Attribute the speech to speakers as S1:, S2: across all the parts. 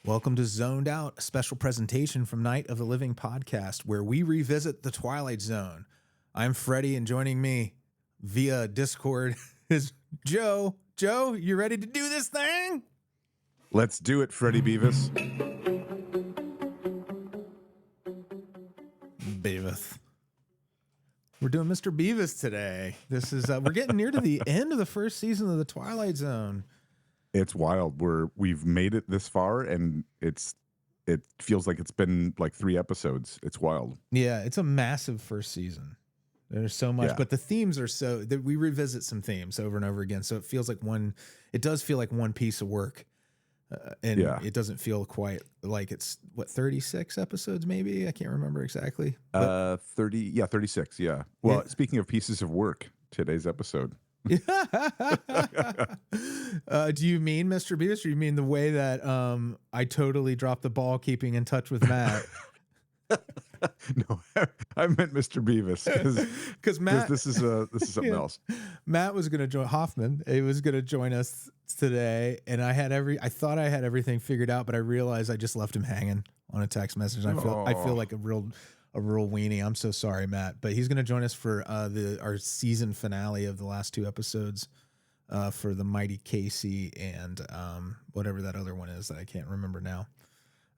S1: Welcome to Zoned Out, a special presentation from Night of the Living podcast, where we revisit the Twilight Zone. I'm Freddy, and joining me via Discord is Joe. Joe, you ready to do this thing?
S2: Let's do it, Freddy Bevis.
S1: Bevis. We're doing Mr. Bevis today. This is we're getting near to the end of the first season of the Twilight Zone.
S2: It's wild. We've made it this far, and it feels like it's been like 3 episodes. It's wild.
S1: Yeah, it's a massive first season. There's so much, but the themes are so that we revisit some themes over and over again. So it feels like it does feel like one piece of work. And it doesn't feel quite like it's 36 episodes, maybe. I can't remember exactly.
S2: 36. Yeah. Well, speaking of pieces of work, today's episode.
S1: Do you mean Mr. Bevis, or you mean the way that I totally dropped the ball keeping in touch with Matt?
S2: No, I meant Mr. Bevis because
S1: Matt,
S2: this is something else.
S1: Matt was going to join Hoffman. He was going to join us today, and I thought I had everything figured out, but I realized I just left him hanging on a text message. I feel like a real weenie. I'm so sorry, Matt, but he's going to join us for our season finale of the last 2 episodes for the Mighty Casey and whatever that other one is that I can't remember now.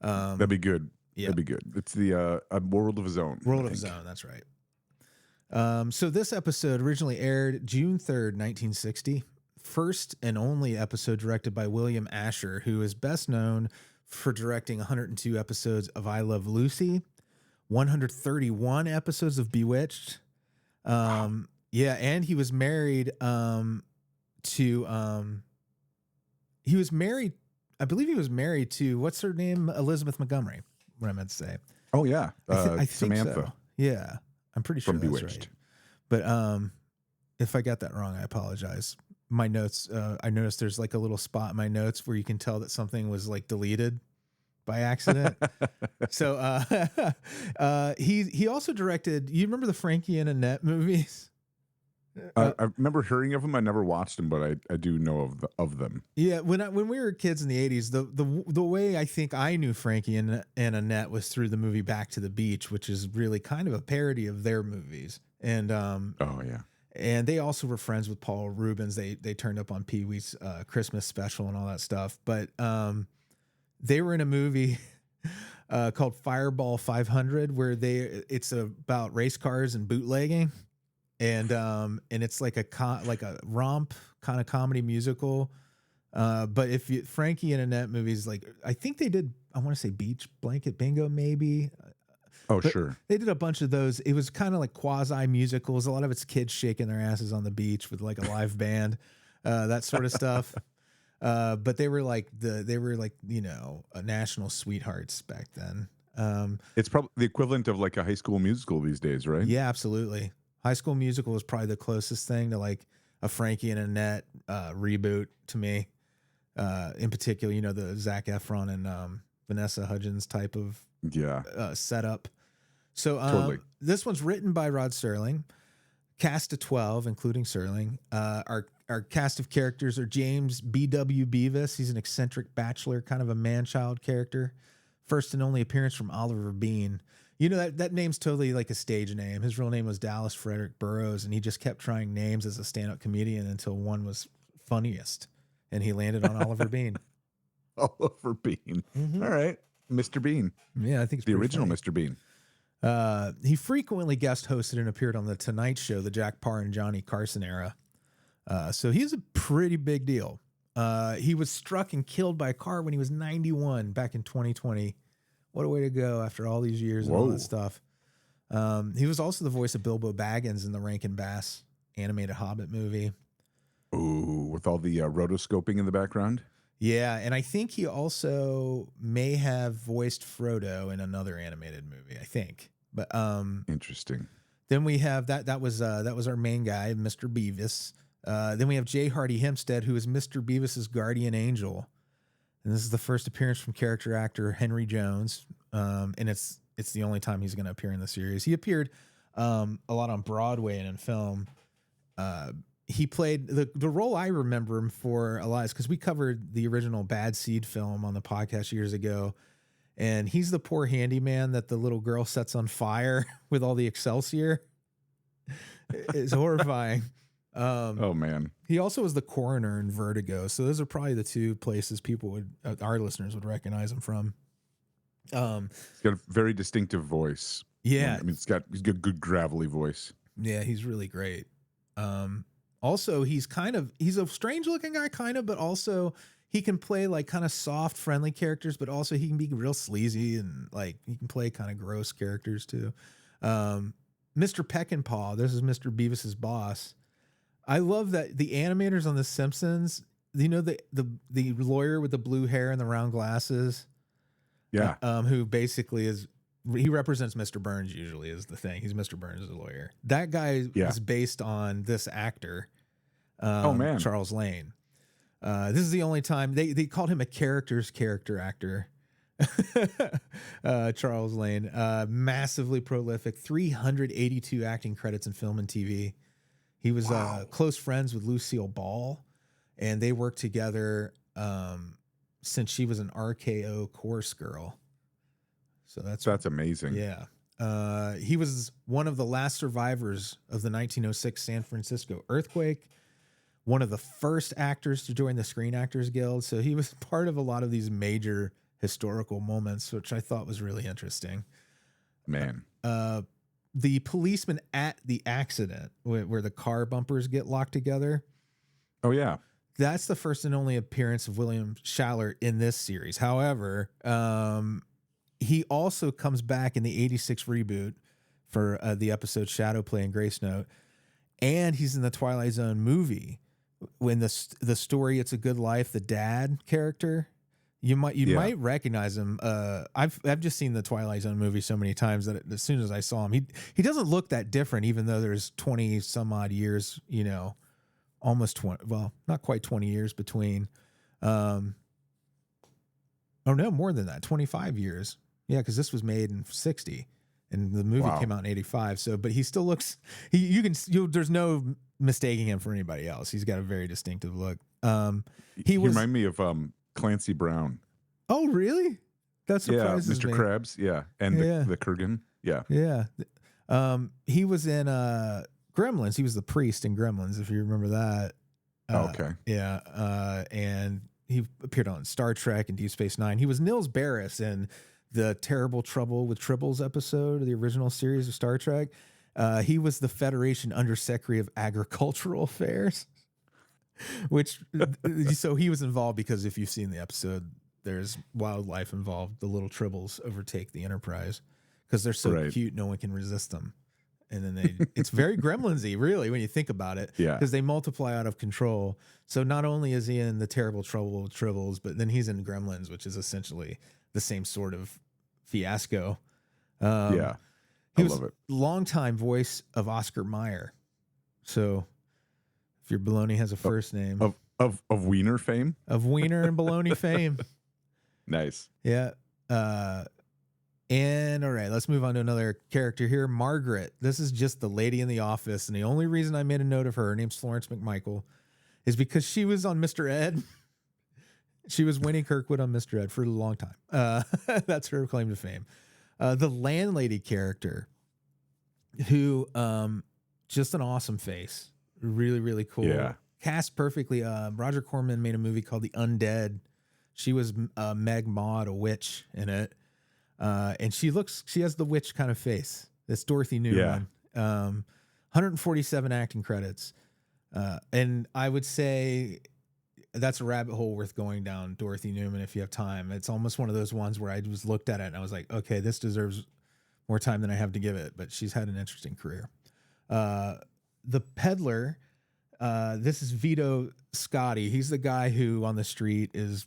S2: That'd be good. Yeah. That'd be good. It's the World of His Own.
S1: World of His Own, that's right. So this episode originally aired June 3rd, 1960. First and only episode directed by William Asher, who is best known for directing 102 episodes of I Love Lucy, 131 episodes of Bewitched. Wow. Yeah, and he was married I believe he was married to, what's her name? Elizabeth Montgomery. What I meant to say.
S2: Oh yeah,
S1: I
S2: Samantha.
S1: think so. Yeah, I'm pretty sure
S2: from
S1: that's
S2: Bewitched.
S1: Right. But if I got that wrong, I apologize. My notes, I noticed there's like a little spot in my notes where you can tell that something was like deleted by accident. So he also directed. You remember the Frankie and Annette movies?
S2: I remember hearing of them. I never watched them, but I do know of them.
S1: Yeah, when we were kids in the 80s, the way I think I knew Frankie and Annette was through the movie Back to the Beach, which is really kind of a parody of their movies. And
S2: oh yeah,
S1: and they also were friends with Paul Rubens. They turned up on Pee-wee's Christmas special and all that stuff. But they were in a movie called Fireball 500, where it's about race cars and bootlegging. And it's like a romp kind of comedy musical. But Frankie and Annette movies, like I think they did, I want to say Beach Blanket Bingo, maybe.
S2: Oh, sure.
S1: They did a bunch of those. It was kind of like quasi musicals. A lot of it's kids shaking their asses on the beach with like a live band, that sort of stuff. But they were like national sweethearts back then.
S2: It's probably the equivalent of like a High School Musical these days, right?
S1: Yeah, absolutely. High School Musical is probably the closest thing to like a Frankie and Annette reboot to me. In particular, the Zac Efron and Vanessa Hudgens type of setup. So
S2: totally.
S1: This one's written by Rod Serling, cast of 12, including Serling. Our cast of characters are James B.W. Bevis. He's an eccentric bachelor, kind of a man-child character. First and only appearance from Oliver Bean. That name's totally like a stage name. His real name was Dallas Frederick Burroughs, and he just kept trying names as a stand-up comedian until one was funniest, and he landed on Oliver Bean.
S2: Oliver Bean. Mm-hmm. All right. Mr. Bean.
S1: Yeah, I think it's
S2: the original
S1: funny.
S2: Mr. Bean.
S1: He frequently guest hosted and appeared on The Tonight Show, the Jack Parr and Johnny Carson era. So he's a pretty big deal. He was struck and killed by a car when he was 91 back in 2020. What a way to go after all these years and all that stuff. He was also the voice of Bilbo Baggins in the Rankin Bass animated Hobbit movie.
S2: Ooh, with all the rotoscoping in the background?
S1: Yeah, and I think he also may have voiced Frodo in another animated movie, I think. But
S2: interesting.
S1: Then we have that was our main guy, Mr. Bevis. Then we have J. Hardy Hempstead, who is Mr. Bevis's guardian angel. And this is the first appearance from character actor Henry Jones. And it's the only time he's going to appear in the series. He appeared a lot on Broadway and in film. he played the role I remember him for a lot is because we covered the original Bad Seed film on the podcast years ago. And he's the poor handyman that the little girl sets on fire with all the Excelsior. It's horrifying.
S2: Oh man.
S1: He also was the coroner in Vertigo. So those are probably the two places people would, our listeners would recognize him from.
S2: He's got a very distinctive voice.
S1: Yeah.
S2: I mean, he's got a good gravelly voice.
S1: Yeah, he's really great. Also, he's a strange looking guy, kind of, but also he can play like kind of soft, friendly characters, but also he can be real sleazy and like he can play kind of gross characters too. Mr. Peckinpah, this is Mr. Beavis's boss. I love that the animators on The Simpsons, you know, the lawyer with the blue hair and the round glasses.
S2: Yeah.
S1: Who basically he represents Mr. Burns usually is the thing. He's Mr. Burns' lawyer. That guy is based on this actor.
S2: Oh man.
S1: Charles Lane. This is the only time they called him a character actor. Charles Lane, massively prolific, 382 acting credits in film and TV. He was close friends with Lucille Ball, and they worked together since she was an RKO course girl. So that's
S2: amazing.
S1: Yeah. He was one of the last survivors of the 1906 San Francisco earthquake, one of the first actors to join the Screen Actors Guild. So he was part of a lot of these major historical moments, which I thought was really interesting.
S2: Man.
S1: The policeman at the accident where the car bumpers get locked together.
S2: Oh, yeah.
S1: That's the first and only appearance of William Schaller in this series. However, he also comes back in the 86 reboot for the episode Shadow Play and Grace Note. And he's in the Twilight Zone movie when the story It's a Good Life, the dad character. You might recognize him. I've just seen the Twilight Zone movie so many times that as soon as I saw him, he doesn't look that different, even though there's 20 some odd years, almost 20. Well, not quite 20 years between. Oh no, more than that, 25 years. Yeah, because this was made in 60, and the movie came out in 85. So, but he still looks. There's no mistaking him for anybody else. He's got a very distinctive look. He
S2: remind me of Clancy Brown.
S1: Oh, really? That surprises
S2: Mr.
S1: me.
S2: Krabs, and the Kurgan.
S1: Yeah. He was in Gremlins. He was the priest in Gremlins, if you remember that.
S2: Okay.
S1: Yeah. And he appeared on Star Trek and Deep Space Nine. He was Nils Barris in the Terrible Trouble with Tribbles episode of the original series of Star Trek. He was the Federation Undersecretary of Agricultural Affairs. So he was involved because if you've seen the episode, there's wildlife involved. The little tribbles overtake the Enterprise because they're so cute, no one can resist them. And then it's very Gremlins-y, really, when you think about it.
S2: Yeah.
S1: Because they multiply out of control. So not only is he in the Terrible Trouble with Tribbles, but then he's in Gremlins, which is essentially the same sort of fiasco.
S2: He was a
S1: longtime voice of Oscar Mayer. So if your baloney has a first name
S2: of Wiener fame,
S1: of Wiener and baloney fame.
S2: Nice.
S1: Yeah. And all right, let's move on to another character here. Margaret. This is just the lady in the office. And the only reason I made a note of her name's Florence McMichael, is because she was on Mr. Ed. She was Winnie Kirkwood on Mr. Ed for a long time. That's her claim to fame. The landlady character, who just an awesome face. Really, really cool. Yeah. Cast perfectly. Roger Corman made a movie called The Undead. She was Meg Maud, a witch in it. And she has the witch kind of face. It's Dorothy Newman. 147 acting credits. And I would say that's a rabbit hole worth going down, Dorothy Newman, if you have time. It's almost one of those ones where I just looked at it and I was like, okay, this deserves more time than I have to give it. But she's had an interesting career. The peddler, this is Vito Scotti. He's the guy who on the street is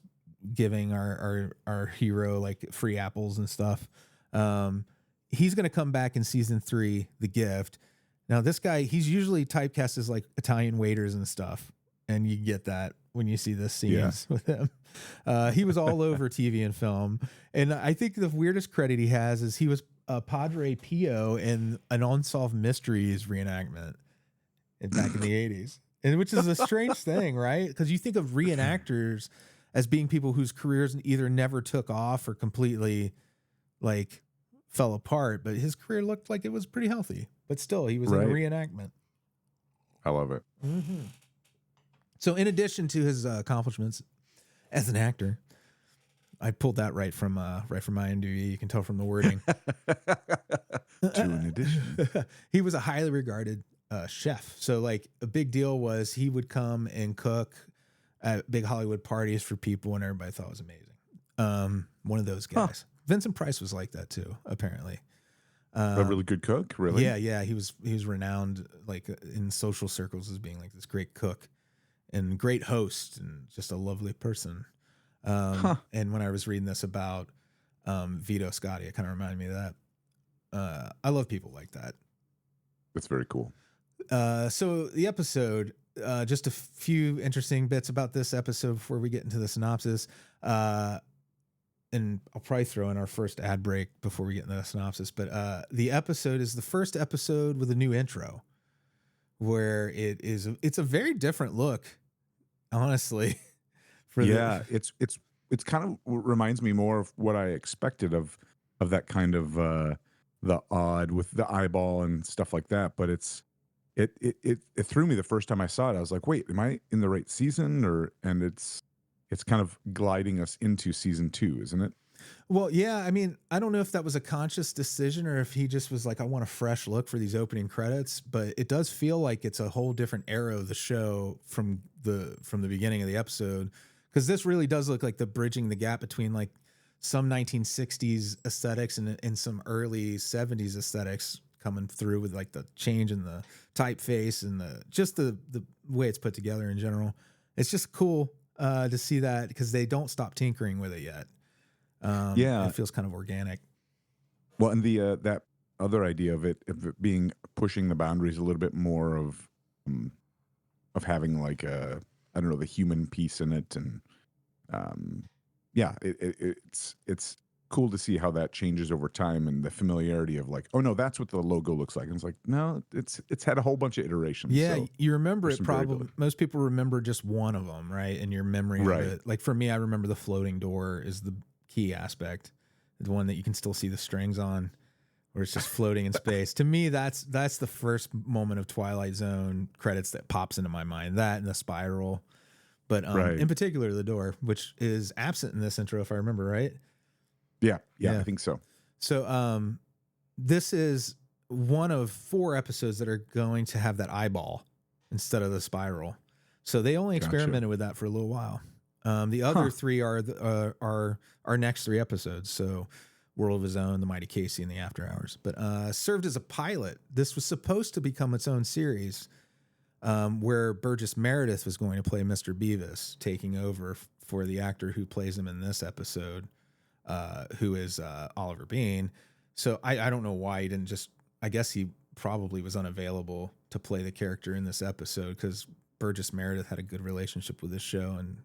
S1: giving our hero like free apples and stuff. He's going to come back in season 3, The Gift. Now this guy, he's usually typecast as like Italian waiters and stuff. And you get that when you see the scenes with him. He was all over TV and film. And I think the weirdest credit he has is he was Padre Pio in an Unsolved Mysteries reenactment back in the 80s. and which is a strange thing, right? Because you think of reenactors as being people whose careers either never took off or completely like fell apart, but his career looked like it was pretty healthy. But still, he was in a
S2: Right.
S1: reenactment.
S2: I love it.
S1: Mm-hmm. So, in addition to his accomplishments as an actor, I pulled that right from IMDb. You can tell from the wording.
S2: To an addition,
S1: He was a highly regarded chef. So, like, a big deal was he would come and cook at big Hollywood parties for people, and everybody thought it was amazing. One of those guys. Vincent Price was like that too, apparently.
S2: a really good cook, really.
S1: Yeah. He was renowned like in social circles as being like this great cook and great host and just a lovely person. And when I was reading this about Vito Scotti, it kind of reminded me of that. I love people like that.
S2: That's very cool.
S1: So the episode, just a few interesting bits about this episode before we get into the synopsis. And I'll probably throw in our first ad break before we get into the synopsis. But the episode is the first episode with a new intro, where it's a very different look, honestly.
S2: It's kind of reminds me more of what I expected of that kind of the odd with the eyeball and stuff like that. But it threw me the first time I saw it. I was like, wait, am I in the right season? And it's kind of gliding us into season 2, isn't it?
S1: Well, yeah. I mean, I don't know if that was a conscious decision or if he just was like, I want a fresh look for these opening credits, but it does feel like it's a whole different era of the show from the beginning of the episode. Because this really does look like the bridging the gap between like some 1960s aesthetics and some early 70s aesthetics coming through with like the change in the typeface and the way it's put together in general. It's just cool to see that because they don't stop tinkering with it yet. It feels kind of organic.
S2: Well, and the that other idea of it being pushing the boundaries a little bit more of having like a, I don't know, the human piece in it, and it's cool to see how that changes over time and the familiarity of like, oh no, that's what the logo looks like. And it's like, no, it's had a whole bunch of iterations.
S1: Yeah,
S2: so
S1: you remember it probably. Most people remember just one of them, right? In your memory of it. Like for me, I remember the floating door is the key aspect, the one that you can still see the strings on, where it's just floating in space. To me, that's the first moment of Twilight Zone credits that pops into my mind. That and the spiral, but in particular the door, which is absent in this intro, if I remember right.
S2: Yeah, I think so.
S1: So this is one of 4 episodes that are going to have that eyeball instead of the spiral. So they only experimented with that for a little while. The other 3 are our next 3 episodes. So World of His Own, The Mighty Casey, and The After Hours. But served as a pilot. This was supposed to become its own series, where Burgess Meredith was going to play Mr. Bevis, taking over for the actor who plays him in this episode, who is Oliver Bean. So I don't know why he didn't just, I guess he probably was unavailable to play the character in this episode because Burgess Meredith had a good relationship with this show and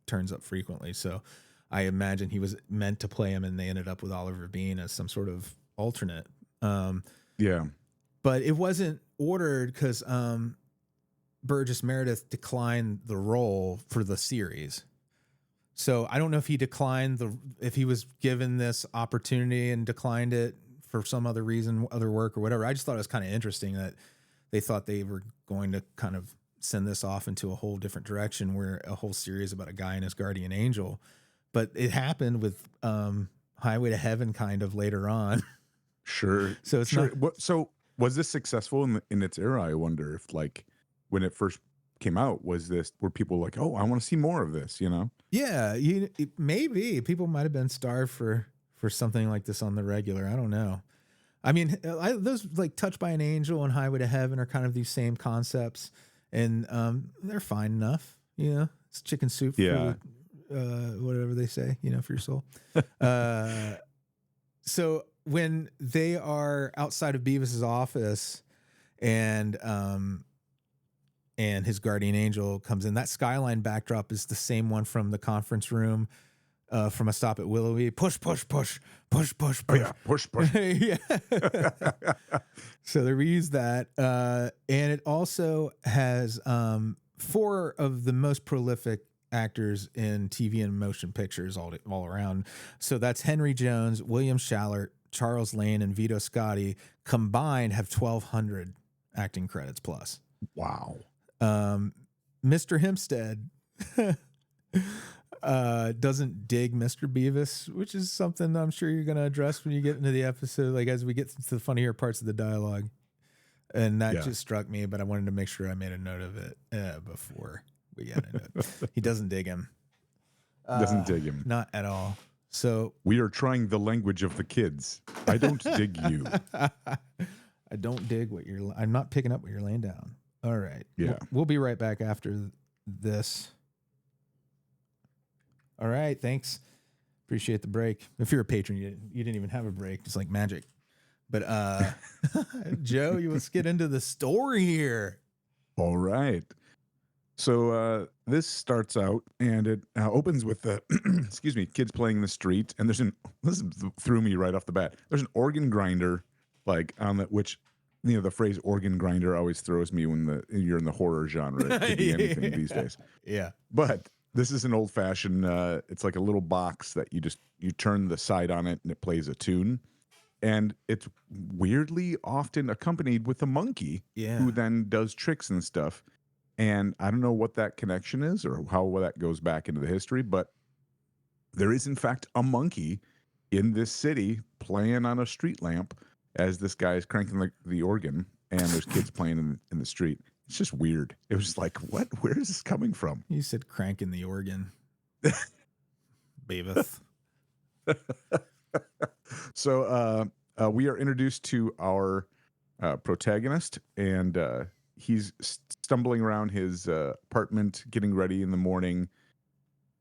S1: turns up frequently. So I imagine he was meant to play him and they ended up with Oliver Bean as some sort of alternate. But it wasn't ordered because Burgess Meredith declined the role for the series. So I don't know if he declined if he was given this opportunity and declined it for some other reason, other work or whatever. I just thought it was kind of interesting that they thought they were going to kind of send this off into a whole different direction, where a whole series about a guy and his guardian angel. But it happened with Highway to Heaven kind of later on.
S2: Sure.
S1: So it's not.
S2: So was this successful in its era? I wonder if, like, when it first came out, were people like, oh, I want to see more of this, you know?
S1: Yeah, maybe people might have been starved for something like this on the regular. I don't know. I mean, those like Touched by an Angel and Highway to Heaven are kind of these same concepts, and they're fine enough. You know, it's chicken soup for whatever they say, you know, for your soul. So when they are outside of Beavis's office and his guardian angel comes in, that skyline backdrop is the same one from the conference room from A Stop at Willoughby. Push, push, push, push, push, push.
S2: Oh, yeah. Push, push.
S1: Yeah. So they reused that. And it also has four of the most prolific actors in TV and motion pictures all around. So that's Henry Jones, William Shallert, Charles Lane, and Vito Scotti combined have 1,200 acting credits plus.
S2: Wow.
S1: Mr. Hempstead doesn't dig Mr. Bevis, which is something I'm sure you're going to address when you get into the episode, like as we get to the funnier parts of the dialogue. And that just struck me, but I wanted to make sure I made a note of it before we get into it. He doesn't dig him.
S2: Doesn't dig him.
S1: Not at all. So
S2: we are trying the language of the kids. I don't dig you.
S1: I don't dig I'm not picking up what you're laying down. All right.
S2: Yeah.
S1: We'll be right back after this. All right. Thanks. Appreciate the break. If you're a patron, you didn't even have a break. It's like magic. But Joe, let's get into the story here.
S2: All right. So this starts out and it opens with the excuse me, kids playing in the street, and this threw me right off the bat. There's an organ grinder like on which the phrase organ grinder always throws me when you're in the horror genre. It could be anything these days.
S1: Yeah.
S2: But this is an old fashioned it's like a little box that you turn the side on it and it plays a tune. And it's weirdly often accompanied with a monkey who then does tricks and stuff. And I don't know what that connection is or how that goes back into the history, but there is, in fact, a monkey in this city playing on a street lamp as this guy is cranking the organ, and there's kids playing in the street. It's just weird. It was just like, what? Where is this coming from?
S1: You said cranking the organ. Bevis.
S2: So we are introduced to our protagonist, and he's stumbling around his apartment, getting ready in the morning,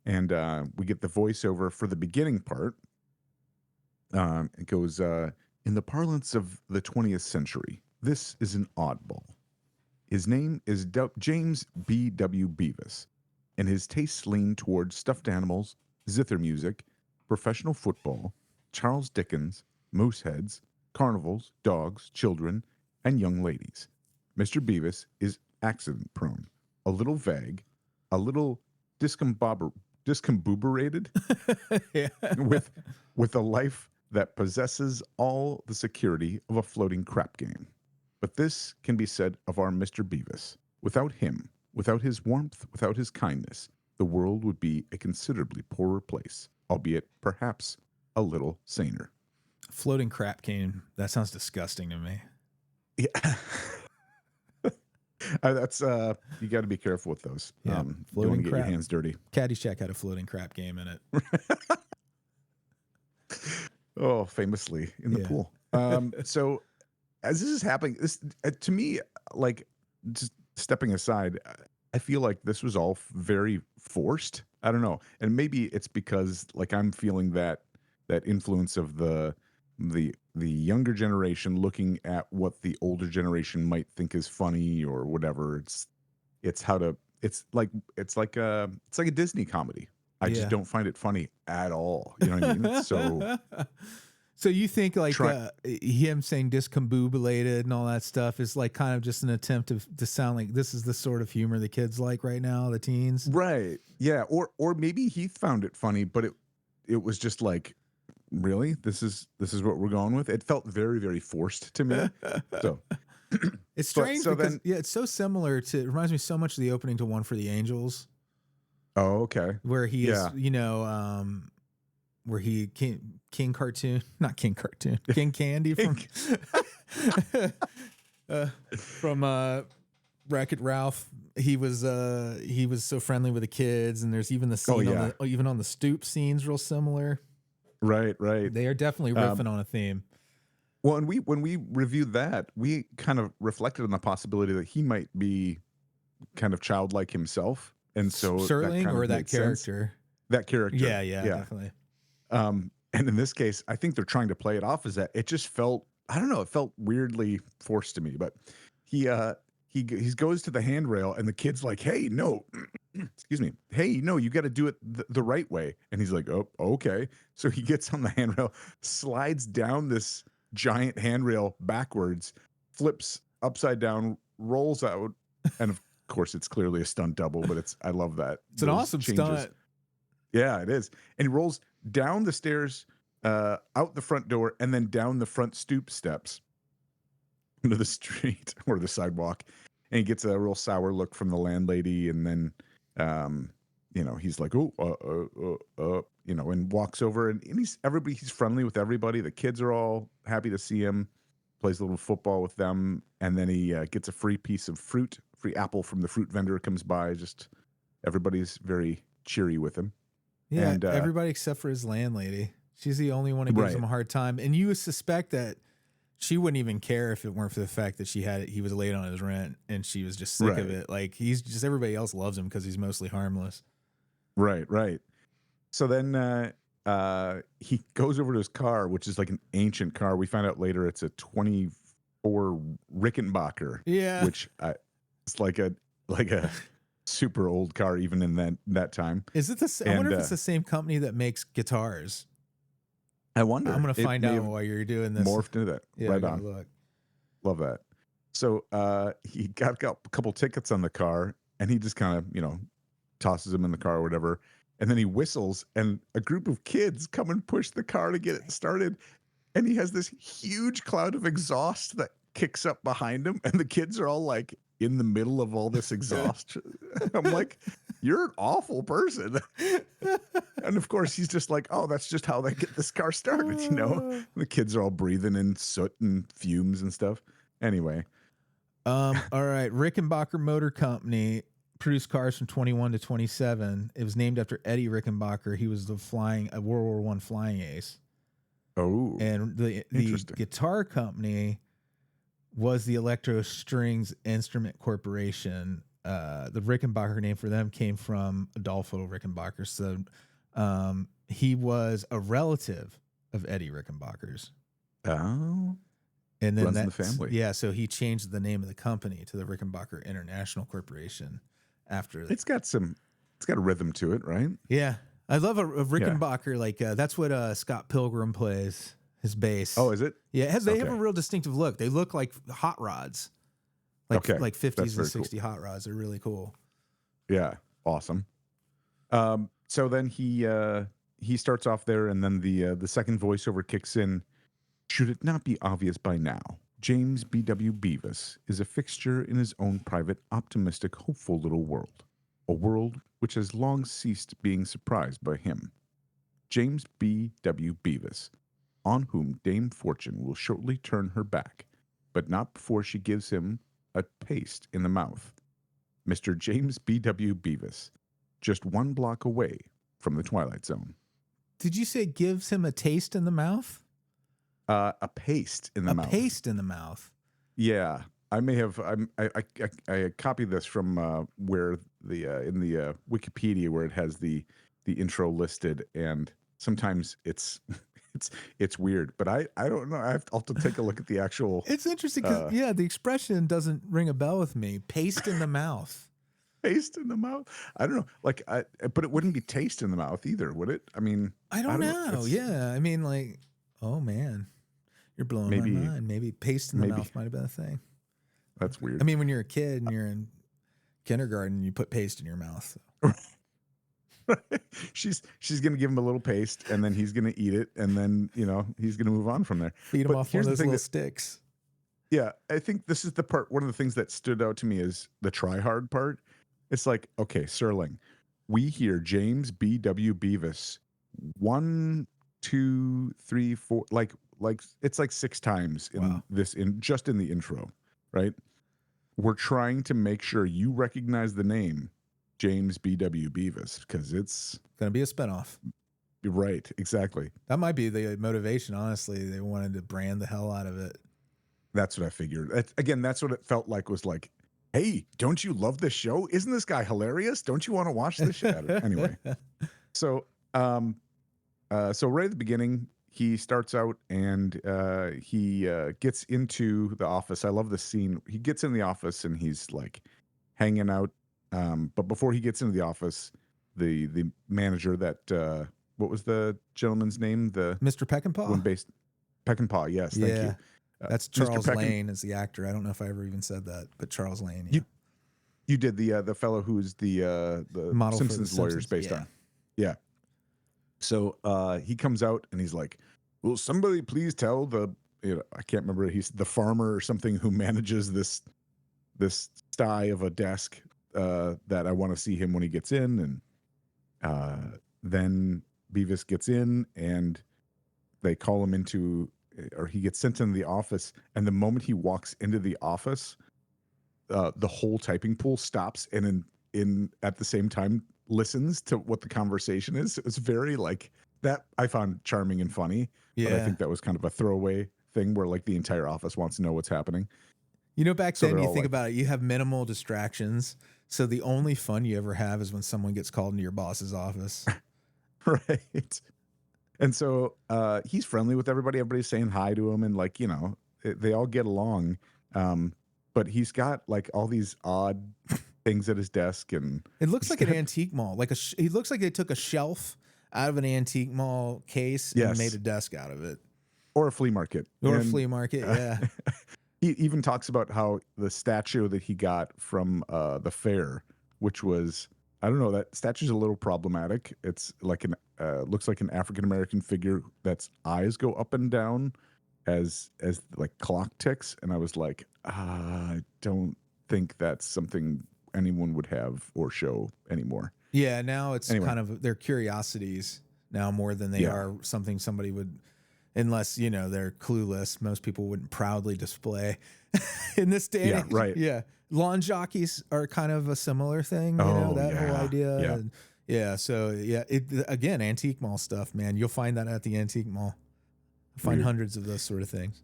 S2: and we get the voiceover for the beginning part. It goes, in the parlance of the 20th century, this is an oddball. His name is James B.W. Bevis, and his tastes lean towards stuffed animals, zither music, professional football, Charles Dickens, moose heads, carnivals, dogs, children, and young ladies. Mr. Bevis is accident-prone, a little vague, a little discombobulated, with a life that possesses all the security of a floating crap game. But this can be said of our Mr. Bevis. Without him, without his warmth, without his kindness, the world would be a considerably poorer place, albeit perhaps a little saner.
S1: Floating crap game. That sounds disgusting to me.
S2: Yeah. That's you got to be careful with those.
S1: Yeah,
S2: don't want to get your hands dirty.
S1: Caddyshack had a floating crap game in it.
S2: Oh, famously in the pool. So as this is happening, this to me, like, just stepping aside, I feel like this was all very forced. I don't know, and maybe it's because like I'm feeling that influence of the younger generation looking at what the older generation might think is funny or whatever. It's like a Disney comedy. I just don't find it funny at all. You know what I mean?
S1: So you think like him saying discombobulated and all that stuff is like kind of just an attempt to sound like this is the sort of humor the kids like right now, the teens?
S2: Right. Yeah. Or maybe he found it funny, but it was just like, really? This is what we're going with? It felt very, very forced to me. So
S1: it's strange because it's so similar to, it reminds me so much of the opening to One for the Angels.
S2: Oh, okay.
S1: Where he is, where he King Cartoon, not King Cartoon, King Candy from Wreck-It Ralph. He was so friendly with the kids, and there's even the scene even on the stoop scenes real similar.
S2: Right.
S1: They are definitely riffing on a theme.
S2: Well, and when we reviewed that, we kind of reflected on the possibility that he might be kind of childlike himself, and so
S1: Serling or that character.
S2: Sense. That character.
S1: Yeah, definitely.
S2: And in this case, I think they're trying to play it off as that. It just felt, I don't know, it felt weirdly forced to me. But he goes to the handrail, and the kid's like, "Hey, no, excuse me. Hey, no, you got to do it the right way." And he's like, "Oh, okay." So he gets on the handrail, slides down this giant handrail backwards, flips upside down, rolls out, and Of course, it's clearly a stunt double, but I love that.
S1: It's an awesome stunt.
S2: Yeah, it is. And he rolls down the stairs, out the front door, and then down the front stoop steps into the street or the sidewalk. And he gets a real sour look from the landlady. And then, he's like, and walks over. And he's friendly with everybody. The kids are all happy to see him. Plays a little football with them. And then he gets a free piece of fruit, free apple from the fruit vendor comes by. Just everybody's very cheery with him.
S1: Yeah,
S2: and,
S1: everybody except for his landlady. She's the only one who gives him a hard time. And you would suspect that she wouldn't even care if it weren't for the fact that he was late on his rent and she was just sick of it. Like everybody else loves him because he's mostly harmless.
S2: Right. So then he goes over to his car, which is like an ancient car. We find out later it's a 24 Rickenbacker.
S1: Yeah.
S2: Which it's like a super old car even in that time.
S1: Is it I wonder if it's the same company that makes guitars.
S2: I wonder.
S1: I'm going to find out while you're doing this.
S2: Morphed into that.
S1: Yeah,
S2: right on.
S1: Look.
S2: Love that. So he got a couple tickets on the car, and he just kind of, tosses them in the car or whatever. And then he whistles, and a group of kids come and push the car to get it started. And he has this huge cloud of exhaust that kicks up behind him, and the kids are all like in the middle of all this exhaust. I'm like, you're an awful person. And of course he's just like, oh, that's just how they get this car started, And the kids are all breathing in soot and fumes and stuff. Anyway.
S1: All right. Rickenbacker Motor Company produced cars from 21 to 27. It was named after Eddie Rickenbacker. He was a World War I flying ace.
S2: Oh,
S1: and the guitar company was the Electro Strings Instrument Corporation. The Rickenbacker name for them came from Adolfo Rickenbacker. So he was a relative of Eddie Rickenbacker's.
S2: Oh.
S1: And then
S2: runs in the family.
S1: Yeah, so he changed the name of the company to the Rickenbacker International Corporation after that.
S2: It's got a rhythm to it, right?
S1: Yeah. I love a Rickenbacker. Yeah. Like that's what Scott Pilgrim plays. His bass.
S2: Oh, is it?
S1: Yeah, they have a real distinctive look. They look like hot rods, like 50s and 60s hot rods. They're really cool.
S2: Yeah, awesome. So then he starts off there, and then the second voiceover kicks in. Should it not be obvious by now, James B.W. Bevis is a fixture in his own private, optimistic, hopeful little world, a world which has long ceased being surprised by him. James B.W. Bevis, on whom Dame Fortune will shortly turn her back, but not before she gives him a paste in the mouth. Mr. James B.W. Bevis, just one block away from the Twilight Zone.
S1: Did you say gives him a taste in the mouth?
S2: A paste in the mouth.
S1: A paste in the mouth.
S2: Yeah, I may have. I copied this from where in the Wikipedia where it has the intro listed, and sometimes it's weird, but I don't know. I'll have to take a look at the actual.
S1: It's interesting because the expression doesn't ring a bell with me. Paste in the mouth.
S2: Paste in the mouth. I don't know. Like, but it wouldn't be taste in the mouth either, would it? I mean,
S1: I don't know. Yeah, I mean, like, oh man, you're blowing my mind. Maybe paste in the mouth might have been a thing.
S2: That's weird.
S1: I mean, when you're a kid and you're in kindergarten, you put paste in your mouth. So.
S2: She's gonna give him a little paste, and then he's gonna eat it, and then he's gonna move on from there.
S1: Feed him off one of those little sticks.
S2: Yeah, I think this is the part. One of the things that stood out to me is the try hard part. It's like, okay, Serling, we hear James B.W. Bevis 1, 2, 3, 4, like it's like 6 times in just in the intro, right? We're trying to make sure you recognize the name James B.W. Bevis because it's
S1: going to be a spinoff.
S2: Right, exactly.
S1: That might be the motivation, honestly. They wanted to brand the hell out of it.
S2: That's what I figured. Again, that's what it felt like was like, hey, don't you love this show? Isn't this guy hilarious? Don't you want to watch this show? Anyway, so right at the beginning, he starts out and he gets into the office. I love this scene. He gets in the office and he's like hanging out. But before he gets into the office, the manager that what was the gentleman's name? The
S1: Mr. Peckinpah?
S2: Peckinpah, yes, thank you.
S1: That's Charles Lane as the actor. I don't know if I ever even said that, but Charles Lane. Yeah.
S2: You did the fellow who's the
S1: Model for the
S2: Simpsons lawyer is
S1: Simpsons.
S2: based
S1: Yeah.
S2: on. Yeah. So he comes out and he's like, "Will somebody please tell the I can't remember, he's the farmer or something who manages this sty of a desk that I want to see him when he gets in." And then Bevis gets in and they call him into, or he gets sent into the office. And the moment he walks into the office, the whole typing pool stops and in at the same time listens to what the conversation is. It's very like that. I found charming and funny, but I
S1: Yeah.
S2: think that was kind of a throwaway thing where like the entire office wants to know what's happening.
S1: You know, back
S2: So
S1: then,
S2: they're
S1: you
S2: all
S1: think
S2: like,
S1: about it, you have minimal distractions. So the only fun you ever have is when someone gets called into your boss's office.
S2: right. And so he's friendly with everybody. Everybody's saying hi to him, and like they all get along. But he's got like all these odd things at his desk, and
S1: It looks
S2: he's
S1: like an
S2: got-
S1: antique mall. He looks like they took a shelf out of an antique mall case and
S2: Yes.
S1: made a desk out of it.
S2: or a flea market,
S1: Or a
S2: And,
S1: flea market, yeah.
S2: He even talks about how the statue that he got from the fair, which was, I don't know, that statue's a little problematic. It's like looks like an African American figure that's eyes go up and down as like clock ticks, and I was like, I don't think that's something anyone would have or show anymore.
S1: Yeah, now it's
S2: Anyway.
S1: kind of, they're curiosities now more than they
S2: Yeah.
S1: are something somebody would, unless, you know, they're clueless. Most people wouldn't proudly display in this day and
S2: Yeah,
S1: age.
S2: right.
S1: Yeah. Lawn jockeys are kind of a similar thing, you know,
S2: Oh,
S1: that whole
S2: yeah,
S1: idea.
S2: yeah.
S1: And yeah. So yeah, again, antique mall stuff, man. You'll find that at the antique mall. Find
S2: Weird.
S1: hundreds of those sort of things.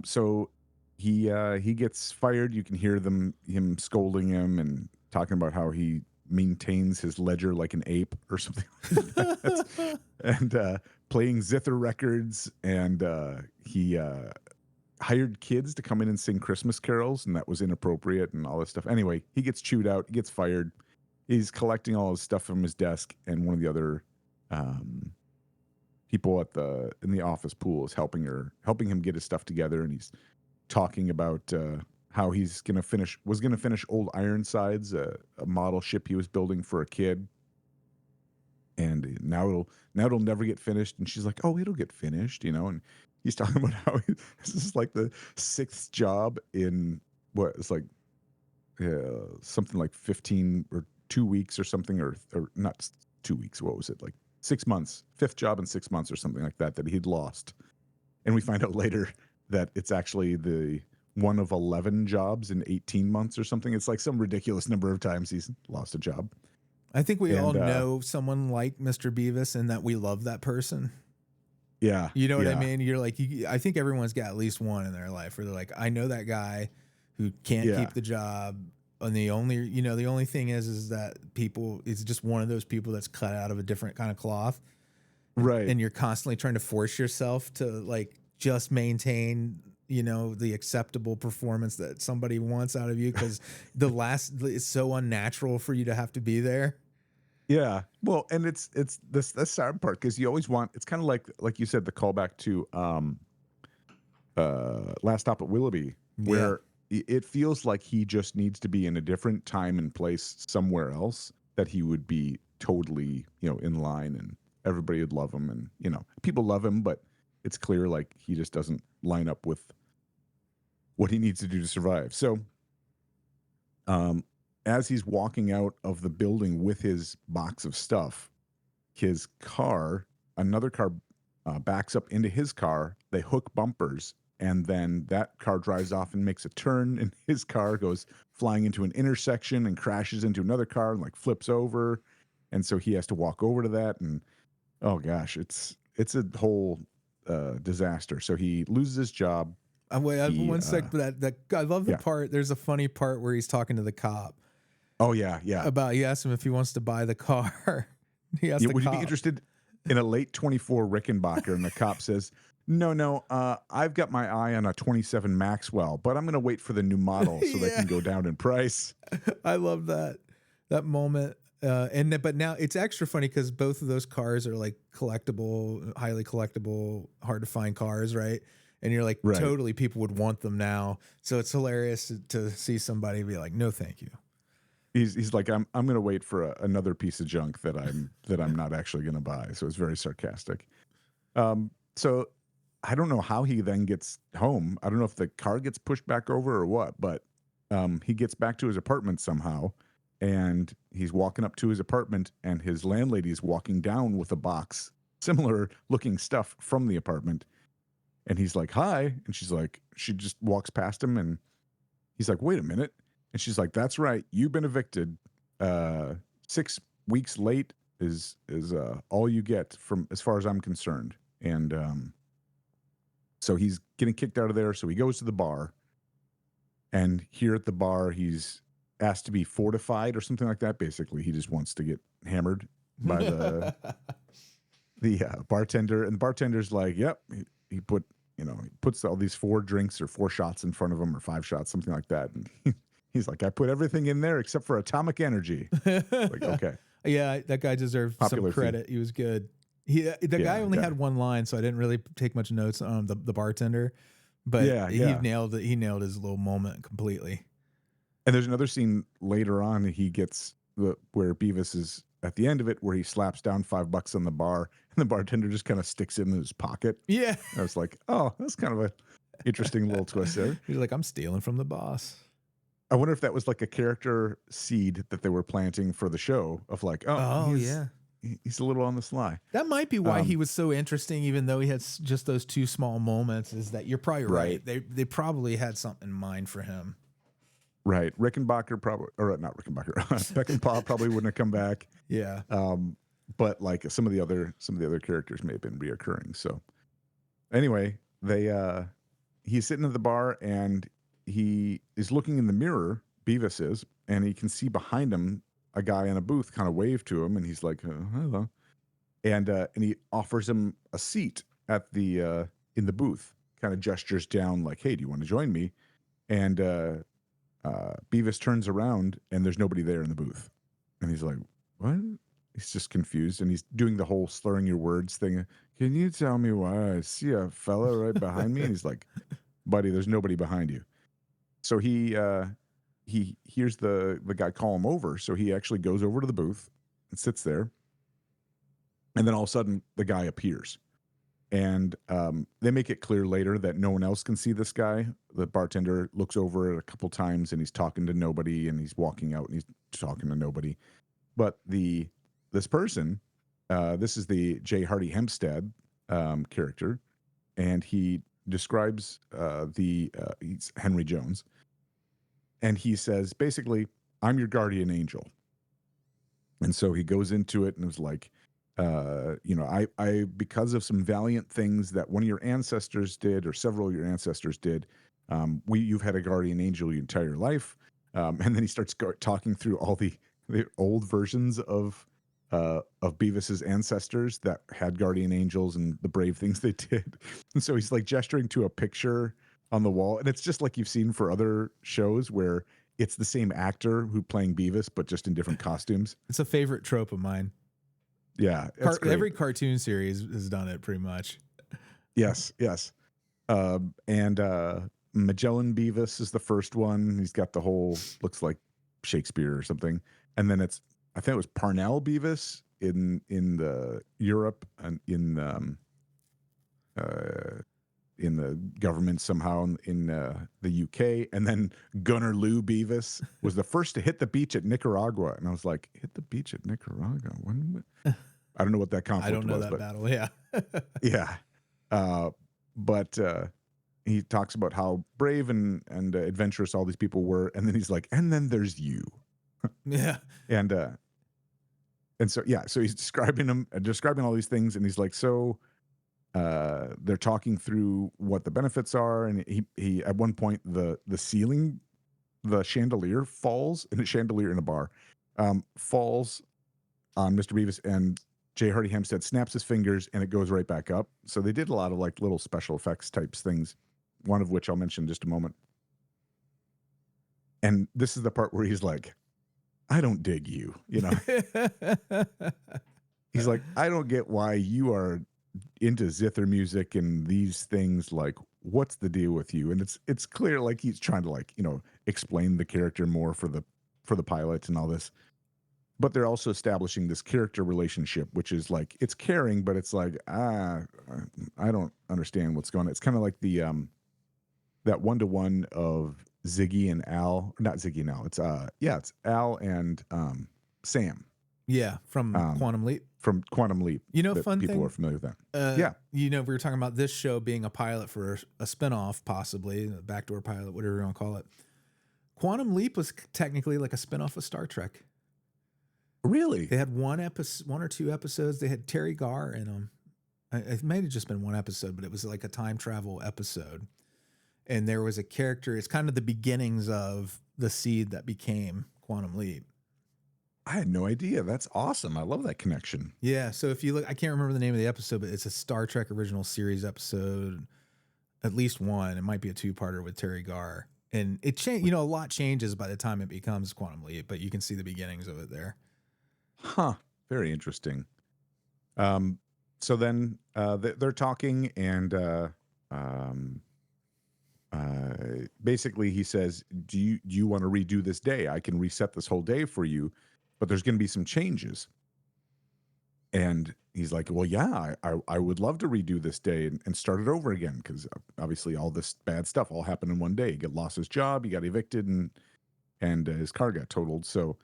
S2: So he gets fired. You can hear him scolding him and talking about how he maintains his ledger like an ape or something like that. And playing zither records, and he hired kids to come in and sing Christmas carols, and that was inappropriate and all this stuff. Anyway, he gets chewed out. He gets fired. He's collecting all his stuff from his desk, and one of the other people in the office pool is helping him get his stuff together, and he's talking about how was gonna finish Old Ironsides, a model ship he was building for a kid, and now it'll never get finished. And she's like, "Oh, it'll get finished," and he's talking about how this is like the sixth job in what it's like something like 15 or 2 weeks or something, or not 2 weeks. What was it, like 6 months? Fifth job in 6 months or something like that he'd lost. And we find out later that it's actually the one of 11 jobs in 18 months or something. It's like some ridiculous number of times he's lost a job.
S1: I think we all
S2: And,
S1: know someone like Mr. Bevis and that we love that person.
S2: Yeah.
S1: You know what I
S2: yeah.
S1: mean? You're like, I think everyone's got at least one in their life where they're like, I know that guy who can't
S2: Yeah.
S1: keep the job. And the only thing is that it's just one of those people that's cut out of a different kind of cloth.
S2: Right.
S1: And you're constantly trying to force yourself to like just maintain, the acceptable performance that somebody wants out of you. Cause it's so unnatural for you to have to be there.
S2: Yeah. Well, and it's this sad part, because you always want, it's kind of like you said, the callback to Last Stop at Willoughby, where it feels like he just needs to be in a different time and place somewhere else, that he would be totally, in line, and everybody would love him, and people love him, but it's clear like he just doesn't line up with what he needs to do to survive. So as he's walking out of the building with his box of stuff, another car backs up into his car. They hook bumpers, and then that car drives off and makes a turn, and his car goes flying into an intersection and crashes into another car and like flips over. And so he has to walk over to that, and oh gosh, it's a whole disaster. So he loses his job.
S1: One sec, but that I love the
S2: yeah.
S1: part. There's a funny part where he's talking to the cop.
S2: Oh yeah.
S1: He asked him if he wants to buy the car. He asked the
S2: Would
S1: cop.
S2: you be interested in a late 24 Rickenbacker? And the cop says, No, I've got my eye on a 27 Maxwell, but I'm going to wait for the new model so they can go down in price.
S1: I love that moment. But now it's extra funny because both of those cars are like collectible, highly collectible, hard to find cars, right? And you're like,
S2: Right.
S1: totally people would want them now. So it's hilarious to see somebody be like, no, thank you.
S2: He's like, I'm gonna wait for another piece of junk that I'm not actually gonna buy. So it's very sarcastic. So I don't know how he then gets home. I don't know if the car gets pushed back over or what, but he gets back to his apartment somehow, and he's walking up to his apartment, and his landlady is walking down with a box, similar looking stuff from the apartment. And he's like, hi. And she's like, she just walks past him, and he's like, wait a minute. And she's like, that's right. You've been evicted. 6 weeks late is all you get from as far as I'm concerned. And so he's getting kicked out of there. So he goes to the bar, and here at the bar, he's asked to be fortified or something like that. Basically, he just wants to get hammered by the bartender, and the bartender's like, "Yep." He puts all these 4 drinks or 4 shots in front of him, or 5 shots, something like that. And he's like, "I put everything in there except for atomic energy." Like, okay,
S1: Yeah, that guy deserved
S2: popular
S1: some credit. He was good. The guy only had one line, so I didn't really take much notes on the bartender, but he nailed it. He nailed his little moment completely.
S2: And there's another scene later on. He gets where Bevis is at the end of it, where he slaps down $5 on the bar, and the bartender just kind of sticks it in his pocket.
S1: Yeah,
S2: I was like, oh, that's kind of a interesting little twist there.
S1: He's like, I'm stealing from the boss.
S2: I wonder if that was like a character seed that they were planting for the show of like, he's a little on the sly.
S1: That might be why he was so interesting, even though he had just those 2 small moments. Is that you're probably right? They probably had something in mind for him.
S2: Right. Rickenbacker probably, or not Rickenbacker, Peckinpah probably wouldn't have come back.
S1: Yeah.
S2: But like some of the other characters may have been reoccurring. So anyway, he's sitting at the bar, and he is looking in the mirror, Bevis is, and he can see behind him a guy in a booth kind of wave to him, and he's like, hello. And he offers him a seat at the in the booth, kind of gestures down like, hey, do you want to join me? And Bevis turns around, and there's nobody there in the booth. And he's like, what? He's just confused, and he's doing the whole slurring your words thing. Can you tell me why I see a fella right behind me? And he's like, buddy, there's nobody behind you. So he hears the guy call him over. So he actually goes over to the booth and sits there. And then all of a sudden, the guy appears. And they make it clear later that no one else can see this guy. The bartender looks over it a couple times, and he's talking to nobody, and he's walking out, and he's talking to nobody. But this person, this is the J. Hardy Hempstead character, and he describes he's Henry Jones, and he says, basically, I'm your guardian angel. And so he goes into it and was like, I because of some valiant things that one of your ancestors did, or several of your ancestors did, you've had a guardian angel your entire life. And then he starts talking through all the old versions of Bevis's ancestors that had guardian angels and the brave things they did. And so he's like gesturing to a picture on the wall, and it's just like you've seen for other shows where it's the same actor who playing Bevis, but just in different costumes.
S1: It's a favorite trope of mine.
S2: Yeah.
S1: Every cartoon series has done it pretty much.
S2: Yes. And Magellan Bevis is the first one. He's got the whole, looks like Shakespeare or something. And then I think it was Parnell Bevis in the Europe, and in the government somehow in the UK. And then Gunnar Lou Bevis was the first to hit the beach at Nicaragua. And I was like, hit the beach at Nicaragua? I don't know what that conflict was.
S1: I don't know that battle. Yeah.
S2: Yeah. But he talks about how brave and adventurous all these people were. And then he's like, and then there's you.
S1: Yeah.
S2: And so, yeah, so he's describing all these things. And he's like, so they're talking through what the benefits are. And he at one point, the ceiling, the chandelier falls, and a chandelier in a bar falls on Mr. Bevis, and J. Hardy Hempstead snaps his fingers, and it goes right back up. So they did a lot of like little special effects types things, one of which I'll mention in just a moment. And this is the part where he's like, I don't dig you, He's like, I don't get why you are into zither music and these things. Like, what's the deal with you? And it's clear like he's trying to like, explain the character more for the pilot and all this. But they're also establishing this character relationship, which is like it's caring, but it's like, I don't understand what's going on. It's kind of like the that one-to-one of Ziggy and Al, not Ziggy and Al. It's Al and Sam.
S1: Yeah, from Quantum Leap.
S2: From Quantum Leap.
S1: Fun
S2: people
S1: thing,
S2: are familiar with that. Yeah.
S1: We were talking about this show being a pilot for a spinoff, possibly a backdoor pilot, whatever you want to call it. Quantum Leap was technically like a spinoff of Star Trek.
S2: Really?
S1: They had one or two episodes. They had Terry Garr in them. It may have just been one episode, but it was like a time travel episode. And there was a character. It's kind of the beginnings of the seed that became Quantum Leap.
S2: I had no idea. That's awesome. I love that connection.
S1: Yeah. So if you look, I can't remember the name of the episode, but it's a Star Trek original series episode. At least one. It might be a two-parter with Terry Garr. And it changed. A lot changes by the time it becomes Quantum Leap, but you can see the beginnings of it there.
S2: Huh. Very interesting. So then they're talking, and basically he says, do you want to redo this day? I can reset this whole day for you, but there's going to be some changes. And he's like, well, yeah, I would love to redo this day and start it over again, because obviously all this bad stuff all happened in one day. He lost his job, he got evicted, and his car got totaled. So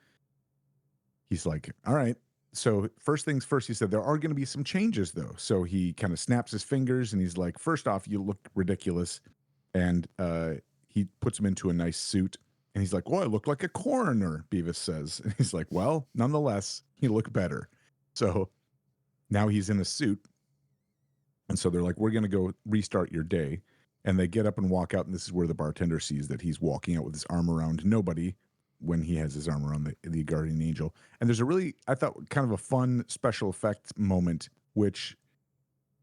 S2: he's like, all right. So first things first, he said, there are going to be some changes, though. So he kind of snaps his fingers, and he's like, first off, you look ridiculous. And he puts him into a nice suit. And he's like, well, I look like a coroner, Bevis says. And he's like, well, nonetheless, you look better. So now he's in a suit. And so they're like, we're going to go restart your day. And they get up and walk out. And this is where the bartender sees that he's walking out with his arm around nobody when he has his arm around the guardian angel. And there's a really, I thought, kind of a fun special effect moment, which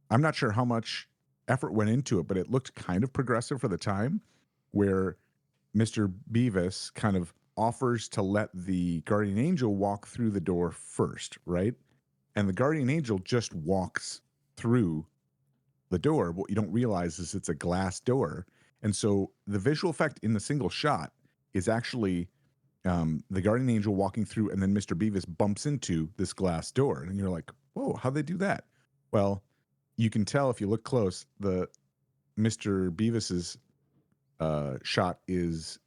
S2: I'm not sure how much effort went into it, but it looked kind of progressive for the time, where Mr. Bevis kind of offers to let the guardian angel walk through the door first, right? And the guardian angel just walks through the door. What you don't realize is it's a glass door. And so the visual effect in the single shot is actually the guardian angel walking through, and then Mr. Bevis bumps into this glass door. And you're like, whoa, how'd they do that? Well, you can tell if you look close, the Mr. Bevis's shot is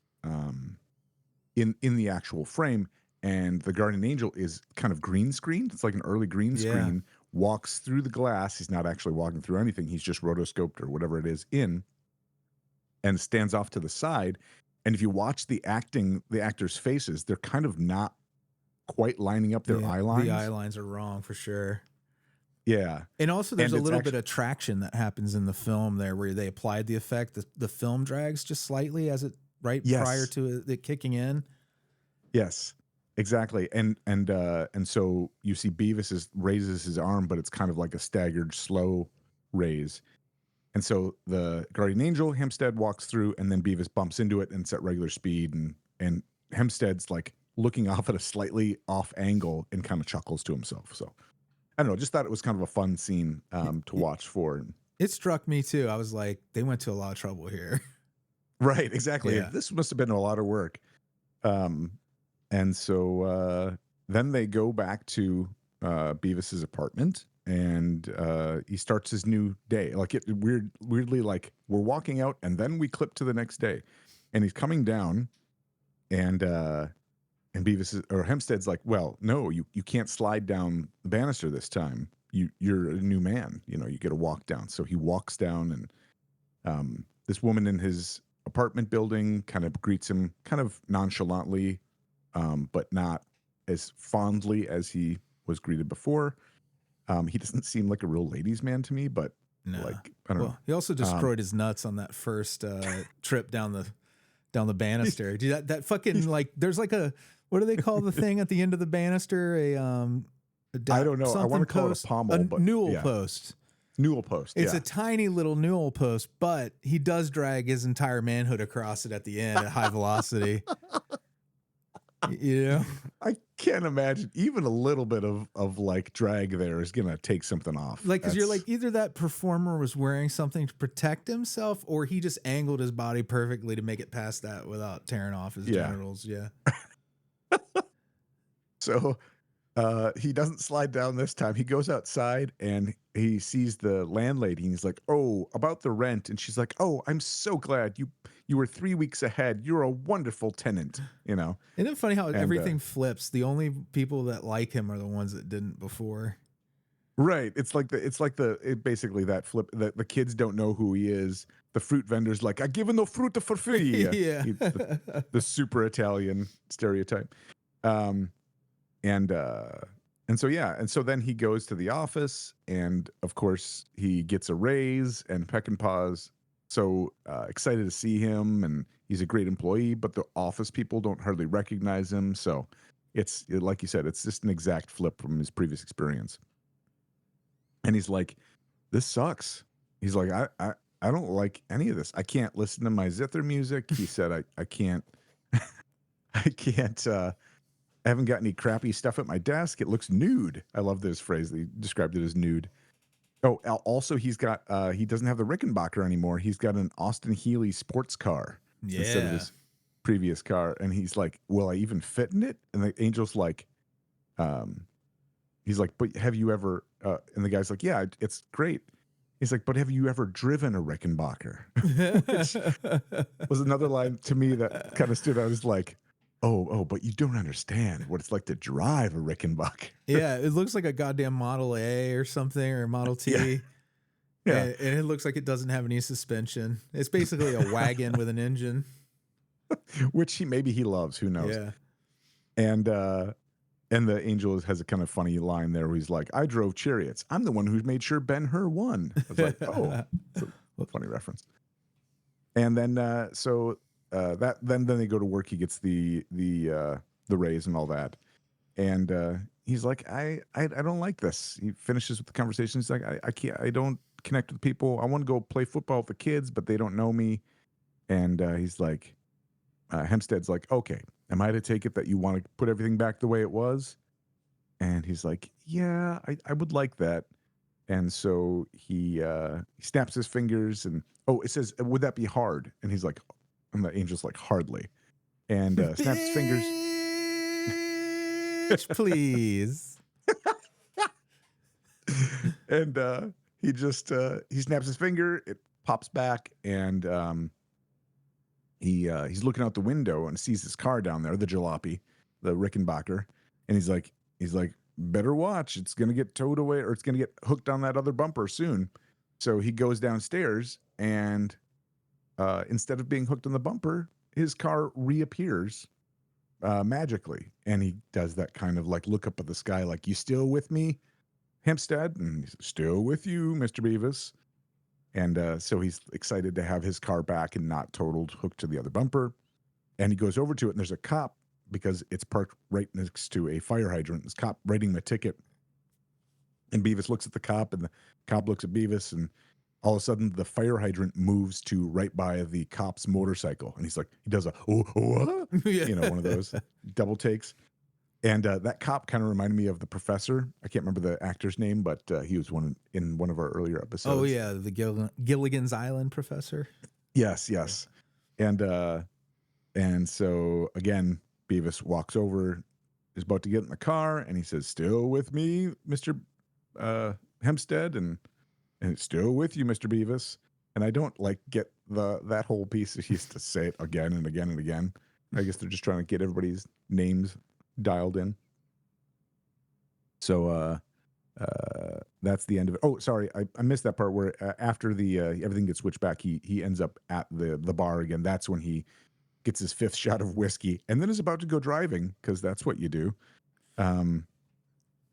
S2: in the actual frame, and the guardian angel is kind of green screened. It's like an early green screen. Walks through the glass. He's not actually walking through anything. He's just rotoscoped or whatever it is in, and stands off to the side. And if you watch the actors' faces, they're kind of not quite lining up their eye lines.
S1: The eye lines are wrong for sure.
S2: Yeah.
S1: And also there's a little bit of traction that happens in the film there where they applied the effect. The film drags just slightly as it prior to it kicking in.
S2: Yes, exactly. And so you see Bevis raises his arm, but it's kind of like a staggered slow raise. And so the guardian angel, Hempstead, walks through, and then Bevis bumps into it, and it's at regular speed. And Hempstead's like looking off at a slightly off angle and kind of chuckles to himself. So I don't know, just thought it was kind of a fun scene to watch for.
S1: It struck me too. I was like, they went to a lot of trouble here.
S2: Right, exactly.
S1: Yeah.
S2: This must have been a lot of work. And so then they go back to Bevis's apartment, and he starts his new day. Like weirdly, like we're walking out, and then we clip to the next day, and he's coming down, and Bevis or Hempstead's like, well, no, you can't slide down the banister this time. You're a new man. You get to walk down. So he walks down, and this woman in his apartment building kind of greets him kind of nonchalantly, but not as fondly as he was greeted before. He doesn't seem like a real ladies' man to me, but like, I don't know.
S1: He also destroyed his nuts on that first trip down the banister. Dude, that fucking like, there's like what do they call the thing at the end of the banister?
S2: I don't know. I want to call it a pommel, but
S1: newel post.
S2: Newel post.
S1: It's a tiny little newel post, but he does drag his entire manhood across it at the end at high velocity.
S2: can't imagine even a little bit of like drag there is gonna take something off.
S1: Like, because you're
S2: That's
S1: like, either that performer was wearing something to protect himself, or he just angled his body perfectly to make it past that without tearing off his
S2: yeah.
S1: genitals. Yeah.
S2: So he doesn't slide down this time. He goes outside and he sees the landlady and he's like, "Oh, about the rent." And she's like, "Oh, I'm so glad you were 3 weeks ahead. You're a wonderful tenant." You know,
S1: Isn't it funny how
S2: and
S1: everything flips? The only people that like him are the ones that didn't before.
S2: right. Basically that flip that the kids don't know who he is. The fruit vendor's like, "I give no fruit for free."
S1: Yeah.
S2: The super Italian stereotype. Um, and uh and so yeah, and so then he goes to the office, and of course he gets a raise, and Peckinpah's so excited to see him, and he's a great employee, but the office people don't hardly recognize him. So it's like you said, it's just an exact flip from his previous experience. And he's like, "This sucks." He's like, I don't like any of this. I can't listen to my zither music. He said, I can't I can't I haven't got any crappy stuff at my desk. It looks nude. I love this phrase. They described it as nude. Oh, also he's got he doesn't have the Rickenbacker anymore. He's got an Austin Healey sports car instead of
S1: Yeah.
S2: his previous car. And he's like, "Will I even fit in it?" And the angel's like, um, he's like, "But have you ever?" And the guy's like, "Yeah, it's great." He's like, "But have you ever driven a Rickenbacker?" Which was another line to me that kind of stood out as like, oh, but you don't understand what it's like to drive a Rickenbacker.
S1: Yeah, it looks like a goddamn Model A or something, or Model
S2: Yeah,
S1: T.
S2: yeah.
S1: And it looks like it doesn't have any suspension. It's basically a wagon with an engine.
S2: Which maybe he loves, who knows.
S1: Yeah.
S2: And and the angel has a kind of funny line there where he's like, "I drove chariots. I'm the one who made sure Ben-Hur won." I was like, "Oh, it's a funny reference." And then that then they go to work. He gets the raise and all that. And he's like, I don't like this. He finishes with the conversation. He's like, I can't, I don't connect with people. I want to go play football with the kids, but they don't know me. And he's like, Hempstead's like, "Okay, am I to take it that you want to put everything back the way it was?" And he's like, "Yeah, I would like that." And so he snaps his fingers, and oh, it says, "Would that be hard?" And he's like, and the angel's like, "Hardly." And snaps his fingers.
S1: Bitch, please.
S2: And he snaps his finger, it pops back, and he's looking out the window and sees his car down there, the jalopy, the Rickenbacker. And he's like, "Better watch, it's gonna get towed away, or it's gonna get hooked on that other bumper soon." So he goes downstairs, and instead of being hooked on the bumper, his car reappears magically. And he does that kind of like look up at the sky, like, "You still with me, Hempstead?" And he's, "Still with you, Mr. Bevis." And so he's excited to have his car back and not totaled, hooked to the other bumper. And he goes over to it, and there's a cop because it's parked right next to a fire hydrant. This cop writing the ticket. And Bevis looks at the cop, and the cop looks at Bevis, and all of a sudden the fire hydrant moves to right by the cop's motorcycle. And he's like, he does a, "Oh, what?"
S1: Yeah.
S2: One of those double takes. And that cop kind of reminded me of the professor. I can't remember the actor's name, but he was in one of our earlier episodes.
S1: Oh yeah, the Gilligan's Island professor.
S2: Yes, yes. And so again, Beavis walks over, is about to get in the car, and he says, "Still with me, Mr. Hempstead?" And it's, "Still with you, Mr. Beavis." And I don't like get that whole piece. He used to say it again and again and again. I guess they're just trying to get everybody's names dialed in. So that's the end of it. Oh, sorry, I missed that part where after the everything gets switched back, he ends up at the bar again. That's when he gets his fifth shot of whiskey, and then is about to go driving, because that's what you do. And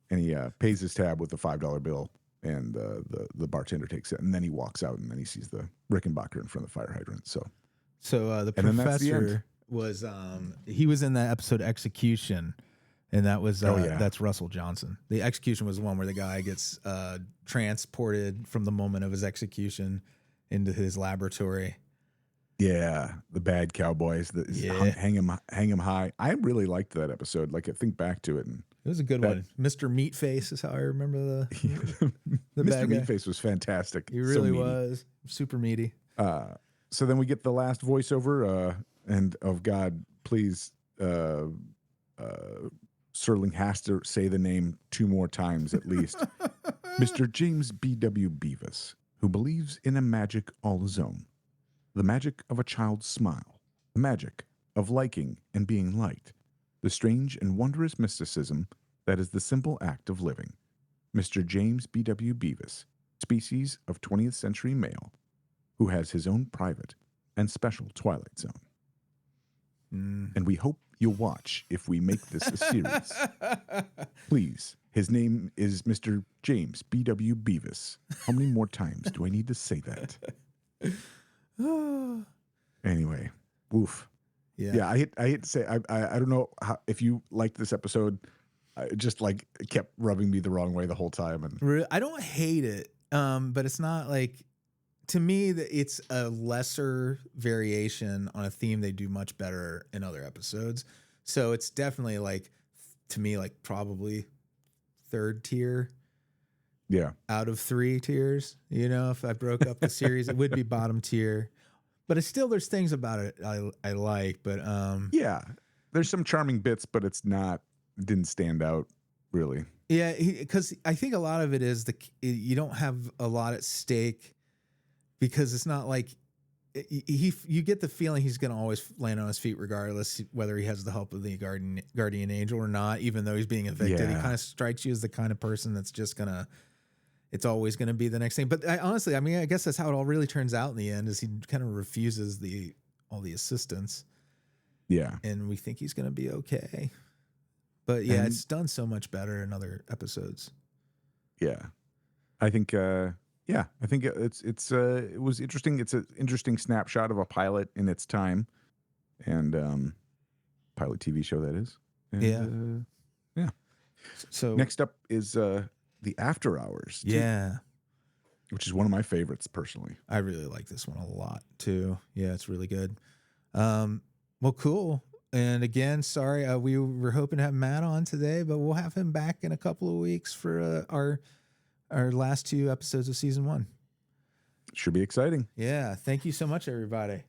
S2: he pays his tab with a $5 bill, and the bartender takes it, and then he walks out, and then he sees the Rickenbacker in front of the fire hydrant. So
S1: The
S2: and then that's the end.
S1: professor was he was in that episode Execution, and that was
S2: Oh, yeah.
S1: that's Russell Johnson. The Execution was the one where the guy gets transported from the moment of his execution into his laboratory.
S2: Yeah, the bad cowboys.
S1: Yeah.
S2: Hang him high. I really liked that episode. Like I think back to it, and
S1: It was a good
S2: that
S1: one. Mr. Meatface is how I remember the
S2: Mr.
S1: bad guy.
S2: Meatface was fantastic.
S1: He
S2: So
S1: really
S2: meaty.
S1: was super meaty.
S2: So then we get the last voiceover, and of God, please, Serling has to say the name 2 more times at least. Mr. James B.W. Bevis, who believes in a magic all his own. The magic of a child's smile, the magic of liking and being liked, the strange and wondrous mysticism that is the simple act of living. Mr. James B.W. Bevis, species of 20th century male, who has his own private and special Twilight Zone. And we hope you'll watch if we make this a series. Please, his name is Mr. James B.W. Bevis. How many more times do I need to say that? Anyway, woof. Yeah, I hate to say, I don't know if you liked this episode. It just like it kept rubbing me the wrong way the whole time. And
S1: I don't hate it, but it's not like, to me, it's a lesser variation on a theme they do much better in other episodes. So it's definitely like, to me, like probably 3rd tier.
S2: Yeah.
S1: Out of 3 tiers, if I broke up the series, it would be bottom tier. But it's still, there's things about it I like. But
S2: yeah, there's some charming bits, but didn't stand out really.
S1: Yeah, because I think a lot of it is you don't have a lot at stake, because it's not like you get the feeling he's going to always land on his feet regardless whether he has the help of the guardian angel or not, even though he's being evicted. He kind of strikes you as the kind of person that's just gonna, it's always going to be the next thing. But honestly, I guess that's how it all really turns out in the end, is he kind of refuses all the assistance.
S2: Yeah.
S1: And we think he's going to be okay. But yeah, it's done so much better in other episodes.
S2: Yeah. I think it was interesting. It's an interesting snapshot of a pilot in its time, and pilot TV show that is. And, yeah. So next up is the After Hours.
S1: Yeah.
S2: Which is one of my favorites personally.
S1: I really like this one a lot too. Yeah, it's really good. Well, cool. And again, sorry, we were hoping to have Matt on today, but we'll have him back in a couple of weeks for our last 2 episodes of season 1.
S2: Should be exciting.
S1: Yeah. Thank you so much, everybody.